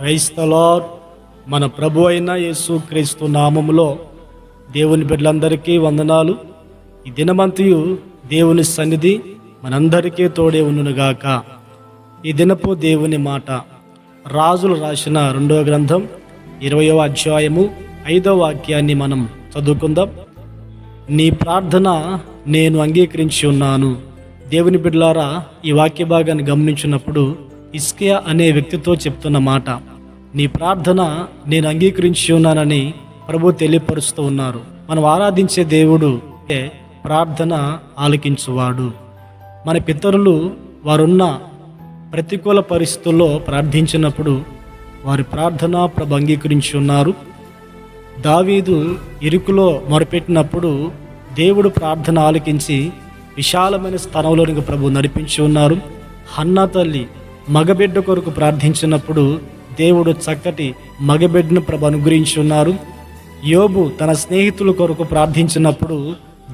Praise the lord. మన ప్రభు అయిన యేసుక్రీస్తు నామములో దేవుని బిడ్డలందరికీ వందనాలు. ఈ దినమంతయు దేవుని సన్నిధి మనందరికీ తోడే ఉండునుగాక. ఈ దినపు దేవుని మాట రాజులు రాసిన 2వ గ్రంథం 20వ అధ్యాయము 5వ వాక్యాన్ని మనం చదువుకుందాం. నీ ప్రార్థన నేను అంగీకరించి ఉన్నాను. దేవుని బిడ్డలారా, ఈ వాక్య భాగాన్ని గమనించినప్పుడు హిజ్కియా అనే వ్యక్తితో చెప్తున్న మాట, నీ ప్రార్థన నేను అంగీకరించి ఉన్నానని ప్రభు తెలియపరుస్తూ ఉన్నారు. మనం ఆరాధించే దేవుడు ప్రార్థన ఆలకించువాడు. మన పితరులు వారున్న ప్రతికూల పరిస్థితుల్లో ప్రార్థించినప్పుడు వారి ప్రార్థన ప్రభు అంగీకరించి ఉన్నారు. దావీదు ఇరుకులో మొరపెట్టినప్పుడు దేవుడు ప్రార్థన ఆలకించి విశాలమైన స్థలంలోనికి ప్రభు నడిపించి ఉన్నారు. హన్నా తల్లి మగబిడ్డ కొరకు ప్రార్థించినప్పుడు దేవుడు చక్కటి మగబిడ్డను ప్రభు అనుగ్రహించి ఉన్నారు. యోబు తన స్నేహితుల కొరకు ప్రార్థించినప్పుడు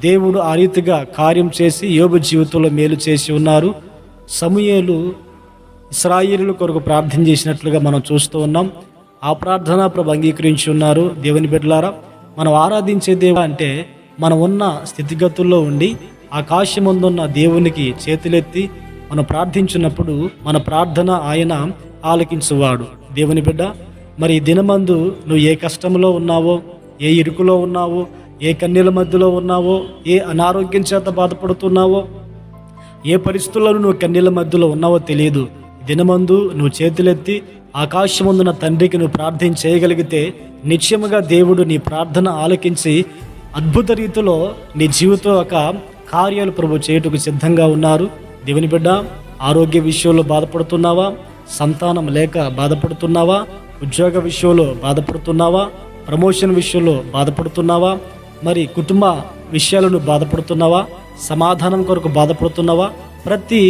దేవుడు ఆ రీతిగా కార్యం చేసి యోబు జీవితంలో మేలు చేసి ఉన్నారు. సమూయేలు ఇశ్రాయేలుల కొరకు ప్రార్థన చేసినట్లుగా మనం చూస్తూ ఉన్నాం. ఆ ప్రార్థన ప్రభు అంగీకరించి ఉన్నారు. దేవుని బిడ్డలారా, మనం ఆరాధించే దేవుడు అంటే మనం ఉన్న స్థితిగతుల్లో ఉండి ఆకాశమందున్న దేవునికి చేతులెత్తి మనం ప్రార్థించినప్పుడు మన ప్రార్థన ఆయన ఆలకించువాడు. దేవుని బిడ్డ, మరి ఈ దినమందు నువ్వు ఏ కష్టంలో ఉన్నావో, ఏ ఇరుకులో ఉన్నావో, ఏ కన్నీల మధ్యలో ఉన్నావో, ఏ అనారోగ్యం చేత బాధపడుతున్నావో, ఏ పరిస్థితుల్లో నువ్వు కన్నీల మధ్యలో ఉన్నావో తెలియదు. దినమందు నువ్వు చేతులెత్తి ఆకాశమందున తండ్రికి నువ్వు ప్రార్థన చేయగలిగితే నిశ్చయముగా దేవుడు నీ ప్రార్థన ఆలకించి అద్భుత రీతిలో నీ జీవితం ఒక కార్యాలు ప్రభు చేయుటకు సిద్ధంగా ఉన్నారు. దేవుని బిడ్డ, ఆరోగ్య విషయంలో బాధపడుతున్నావా? సంతానం లేక బాధపడుతున్నావా? ఉద్యోగ విషయంలో బాధపడుతున్నావా? ప్రమోషన్ విషయంలో బాధపడుతున్నావా? మరి కుటుంబ విషయాలను బాధపడుతున్నావా? సమాధానం కొరకు బాధపడుతున్నావా? ప్రతి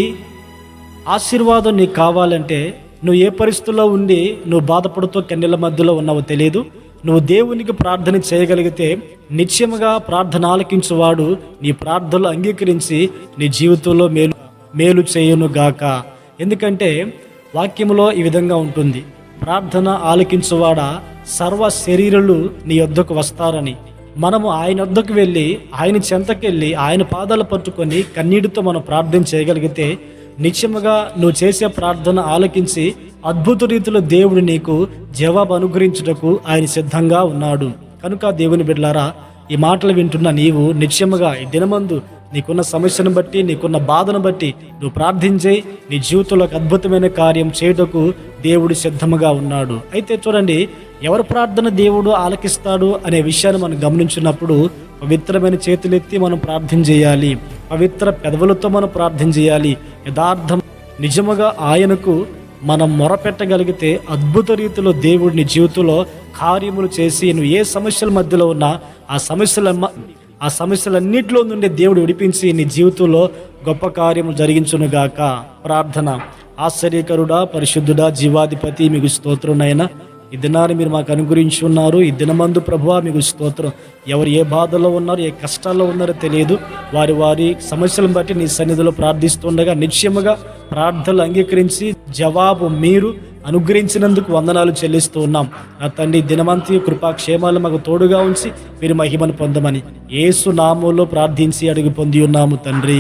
ఆశీర్వాదం నీకు కావాలంటే నువ్వు ఏ పరిస్థితుల్లో ఉండి నువ్వు బాధపడుతూ కన్నీళ్ళ మధ్యలో ఉన్నావో తెలియదు. నువ్వు దేవునికి ప్రార్థన చేయగలిగితే నిశ్చయముగా ప్రార్థన ఆలకించువాడు నీ ప్రార్థనలు అంగీకరించి నీ జీవితంలో మేలు చేయునుగాక. ఎందుకంటే వాక్యములో ఈ విధంగా ఉంటుంది, ప్రార్థన ఆలకించువాడా సర్వ శరీరులు నీ యొద్దకు వస్తారని. మనము ఆయన వద్దకు వెళ్ళి ఆయన చెంతకెళ్ళి ఆయన పాదాలు పట్టుకొని కన్నీటితో మనం ప్రార్థన చేయగలిగితే నిశ్చయముగా నువ్వు చేసే ప్రార్థన ఆలకించి అద్భుత రీతిలో దేవుడు నీకు జవాబు అనుగ్రహించుటకు ఆయన సిద్ధంగా ఉన్నాడు. కనుక దేవుని బిడ్డలారా, ఈ మాటలు వింటున్న నీవు నిశ్చయముగా ఈ దినమందు నీకున్న సమస్యను బట్టి, నీకున్న బాధను బట్టి నువ్వు ప్రార్థించే నీ జీవితంలో అద్భుతమైన కార్యం చేయటకు దేవుడు సిద్ధముగా ఉన్నాడు. అయితే చూడండి, ఎవరి ప్రార్థన దేవుడు ఆలకిస్తాడు అనే విషయాన్ని మనం గమనించినప్పుడు పవిత్రమైన చేతులెత్తి మనం ప్రార్థన చేయాలి. పవిత్ర పెదవులతో మనం ప్రార్థన చేయాలి. యథార్థం నిజముగా ఆయనకు మనం మొరపెట్టగలిగితే అద్భుత రీతిలో దేవుడు నీ జీవితంలో కార్యములు చేసి నువ్వు ఏ సమస్యల మధ్యలో ఉన్నా ఆ సమస్యలన్నింటిలో నుండి దేవుడు విడిపించి నీ జీవితంలో గొప్ప కార్యము జరిగించునుగాక. ప్రార్థన. ఆశ్చర్యకరుడా, పరిశుద్ధుడా, జీవాధిపతి, మీకు స్తోత్రం నాయనా. ఈ దినాన్ని మీరు మాకు అనుగ్రహించి ఉన్నారు. ఈ దినమందు ప్రభువా మీకు స్తోత్రం. ఎవరు ఏ బాధలో ఉన్నారు, ఏ కష్టాల్లో ఉన్నారో తెలియదు. వారి సమస్యలను బట్టి నీ సన్నిధిలో ప్రార్థిస్తుండగా నిశ్చయముగా ప్రార్థనలు అంగీకరించి జవాబు మీరు అనుగ్రహించినందుకు వందనాలు చెల్లిస్తూ ఉన్నాం. నా తండ్రి, దినమంతి కృపాక్షేమాలు మాకు తోడుగా ఉంచి మీరు మహిమను పొందమని యేసు నామములో ప్రార్థించి అడిగి పొంది ఉన్నాము తండ్రి.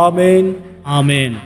ఆమేన్, ఆమేన్.